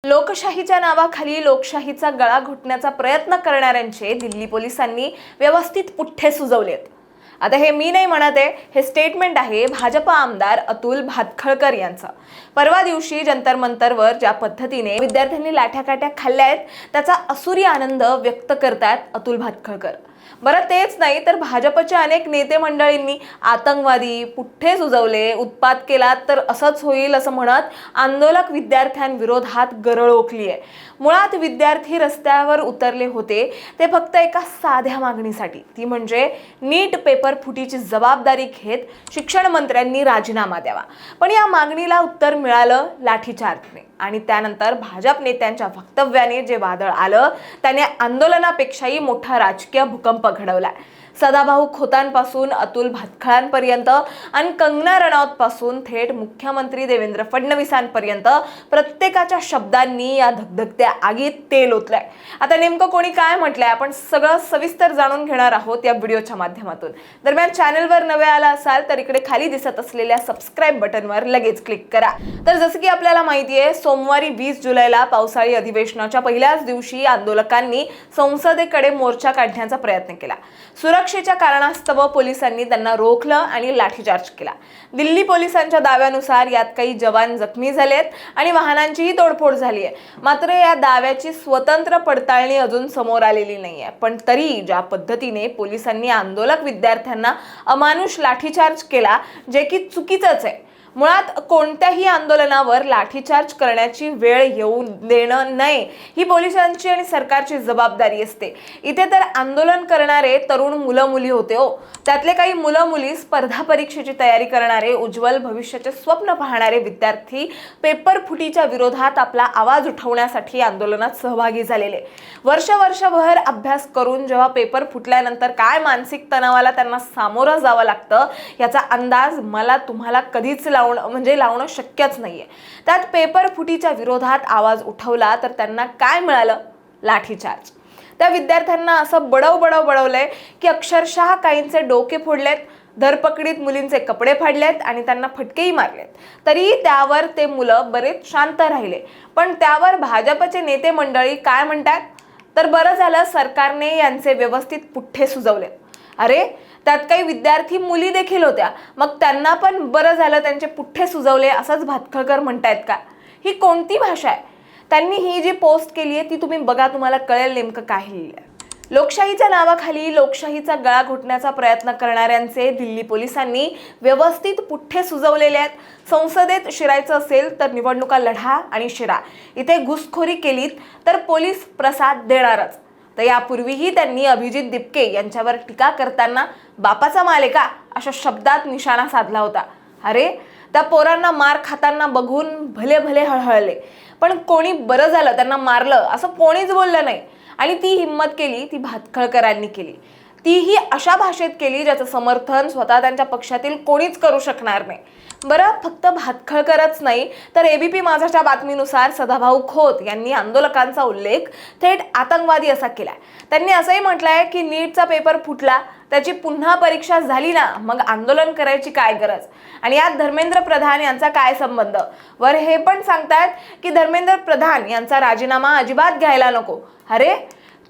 लोकशाहीच्या नावाखाली लोकशाहीचा गळा घोटण्याचा प्रयत्न करणाऱ्यांचे दिल्ली पोलिसांनी व्यवस्थित पुठ्ठे सुजवलेत। आता हे मी नाही म्हणत आहे, हे स्टेटमेंट आहे भाजप आमदार अतुल भातखळकर यांचं। परवा दिवशी जंतर मंतरवर ज्या पद्धतीने विद्यार्थ्यांनी लाठ्याकाठ्या खाल्ल्या आहेत त्याचा असुरी आनंद व्यक्त करतात अतुल भातखळकर। बरं तेच नाही तर भाजपच्या अनेक नेते मंडळींनी आतंकवादी, पुठ्ठे सुजवले, उत्पात केला तर असंच होईल असं म्हणत आंदोलक विद्यार्थ्यांविरोधात गरळ ओकली आहे। मुळात विद्यार्थी रस्त्यावर उतरले होते ते फक्त एका साध्या मागणीसाठी, ती म्हणजे नीट पेपर फुटीची जबाबदारी घेत शिक्षण मंत्र्यांनी राजीनामा द्यावा। पण या मागणीला उत्तर मिळालं लाठीचार्जने आणि त्यानंतर भाजप नेत्यांच्या वक्तव्याने जे वादळ आलं त्याने आंदोलनापेक्षाही मोठा राजकीय भूकंप घडवला। सदाभाऊ खोतांपासून अतुल भातखळांपर्यंत आणि कंगना रनौत पासून थेट मुख्यमंत्री देवेंद्र फडणवीसांपर्यंत प्रत्येकाच्या शब्दांनी या धगधगत्या आगीत तेल ओतलंय। आता नेमकं कोणी काय म्हटलंय आपण सगळं सविस्तर जाणून घेणार आहोत या व्हिडिओच्या माध्यमातून। दरम्यान चॅनलवर नवे आला असाल तर इकडे खाली दिसत असलेल्या सबस्क्राइब बटनवर लगेच क्लिक करा। तर जसं की आपल्याला माहिती आहे सोमवारी 20 जुलैला पावसाळी अधिवेशनाच्या पहिल्याच दिवशी आंदोलकांनी संसदेकडे मोर्चा काढण्याचा प्रयत्न केला। सुरक्षेच्या कारणास्तव पोलिसांनी त्यांना रोखलं आणि लाठीचार्ज केला। दिल्ली पोलिसांच्या दाव्यानुसार यात काही जवान जखमी झालेत आणि वाहनांचीही तोडफोड झाली आहे। मात्र या दाव्याची स्वतंत्र पडताळणी अजून समोर आलेली नाहीये। पण तरी ज्या पद्धतीने पोलिसांनी आंदोलक विद्यार्थ्यांना अमानुष लाठीचार्ज केला जे की चुकीचंच आहे। मुळात कोणत्याही आंदोलनावर लाठीचार्ज करण्याची वेळ येऊ देणं नये ही पोलिसांची आणि सरकारची जबाबदारी असते। इथे तर आंदोलन करणारे तरुण मुलं मुली होते हो। त्यातले काही मुलं मुली स्पर्धा परीक्षेची तयारी करणारे, उज्ज्वल भविष्याचे स्वप्न पाहणारे विद्यार्थी पेपर फुटीच्या विरोधात आपला आवाज उठवण्यासाठी आंदोलनात सहभागी झालेले। वर्षभर अभ्यास करून जेव्हा पेपर फुटल्यानंतर काय मानसिक तणावाला त्यांना सामोरं जावं लागतं याचा अंदाज मला तुम्हाला कधीच लावणं शक्यच नाहीये। त्यात पेपर फुटीच्या विरोधात आवाज उठवला तर त्यांना काय मिळालं? लाठीचार्ज। त्या विद्यार्थ्यांना असं बडवलंय की अक्षरशः काहींचे डोके फोडलेत, धरपकडीत मुलींचे कपडे फाडलेत आणि त्यांना फटकेही मारलेत। तरी त्यावर ते मुलं बरेच शांत राहिले। पण त्यावर भाजपचे नेते मंडळी काय म्हणतात तर बरं झालं सरकारने यांचे व्यवस्थित पुठ्ठे सुजवले। अरे त्यात काही विद्यार्थी मुली देखील होत्या, मग त्यांना पण बरं झालं त्यांचे पुठ्ठे सुजवले असंच भातखळकर म्हणतायत का? ही कोणती भाषा आहे? त्यांनी ही जी पोस्ट केली आहे ती तुम्ही बघा, तुम्हाला कळेल नेमकं काय लिहिलंय। लोकशाहीच्या नावाखाली लोकशाहीचा गळा घोटण्याचा प्रयत्न करणाऱ्यांचे दिल्ली पोलिसांनी व्यवस्थित पुठ्ठे सुजवलेले आहेत। संसदेत शिरायचं असेल तर निवडणुका लढा आणि शिरा। इथे घुसखोरी केलीत तर पोलीस प्रसाद देणारच। तर यापूर्वीही त्यांनी अभिजित दिपके यांच्यावर टीका करताना बापाचा माल आहे का अशा शब्दात निशाणा साधला होता। अरे त्या पोरांना मार खाताना बघून भले हळहळले, पण कोणी बरं झालं त्यांना मारलं असं कोणीच बोललं नाही। आणि ती हिम्मत केली ती भातखळकरांनी केली, तीही अशा भाषेत केली ज्याचं समर्थन स्वतः त्यांच्या पक्षातील कोणीच करू शकणार नाही। बरं फक्त भातखळकरच नाही तर एबीपी माझाच्या बातमीनुसार सदाभाऊ खोत यांनी आंदोलकांचा उल्लेख थेट आतंकवादी असा केलाय। त्यांनी असंही म्हटलंय की नीटचा पेपर फुटला, त्याची पुन्हा परीक्षा झाली ना मग आंदोलन करायची काय गरज, आणि यात धर्मेंद्र प्रधान यांचा काय संबंध। वर हे पण सांगतायत की धर्मेंद्र प्रधान यांचा राजीनामा अजिबात घ्यायला नको। अरे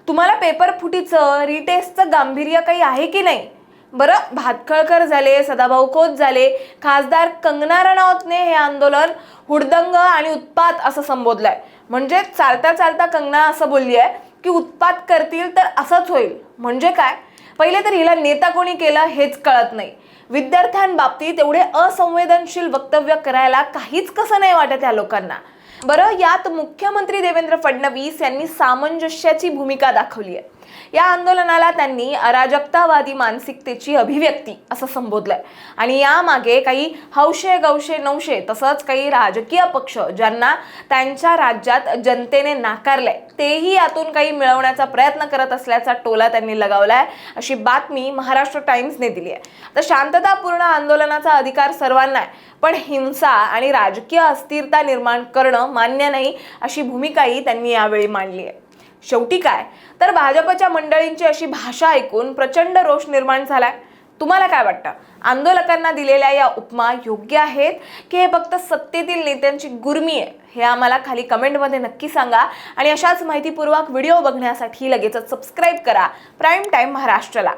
तुम्हाला पेपर फुटीचं रिटेस्टचं गांभीर्य काही आहे की नाही? बरं भातखळकर झाले, सदाभाऊ खोत झाले, खासदार कंगना रनौतने हे आंदोलन हुडदंग आणि उत्पात असं संबोधलंय। म्हणजे चालता कंगना असं बोलली आहे की उत्पात करतील तर असंच होईल। म्हणजे काय? पहिले तर हिला नेता कोणी केलं हेच कळत नाही। विद्यार्थ्यांबाबतीत एवढे असंवेदनशील वक्तव्य करायला काहीच कसं नाही वाटत या लोकांना। बरं यात मुख्यमंत्री देवेंद्र फडणवीस यांनी सामंजस्याची भूमिका दाखवली आहे। या आंदोलनाला त्यांनी अराजकतावादी मानसिकतेची अभिव्यक्ती असं संबोधलंय आणि यामागे काही हौशे गौशे नौशे तसंच काही राजकीय पक्ष ज्यांना त्यांच्या राज्यात जनतेने नाकारलंय तेही यातून काही मिळवण्याचा प्रयत्न करत असल्याचा टोला त्यांनी लगावलाय, अशी बातमी महाराष्ट्र टाइम्सने दिली आहे। तर शांततापूर्ण आंदोलनाचा अधिकार सर्वांना आहे, पण हिंसा आणि राजकीय अस्थिरता निर्माण करणं मान्य नाही अशी भूमिकाही त्यांनी यावेळी मांडली आहे। शेवटी काय तर भाजपच्या मंडळींची अशी भाषा ऐकून प्रचंड रोष निर्माण झालाय। तुम्हाला काय वाटतं? आंदोलकांना दिलेल्या या उपमा योग्य आहेत की हे फक्त सत्तेतील नेत्यांची गुर्मी आहे? हे आम्हाला खाली कमेंटमध्ये नक्की सांगा आणि अशाच माहितीपूर्वक व्हिडिओ बघण्यासाठी लगेचच सबस्क्राईब करा प्राईम टाइम महाराष्ट्राला.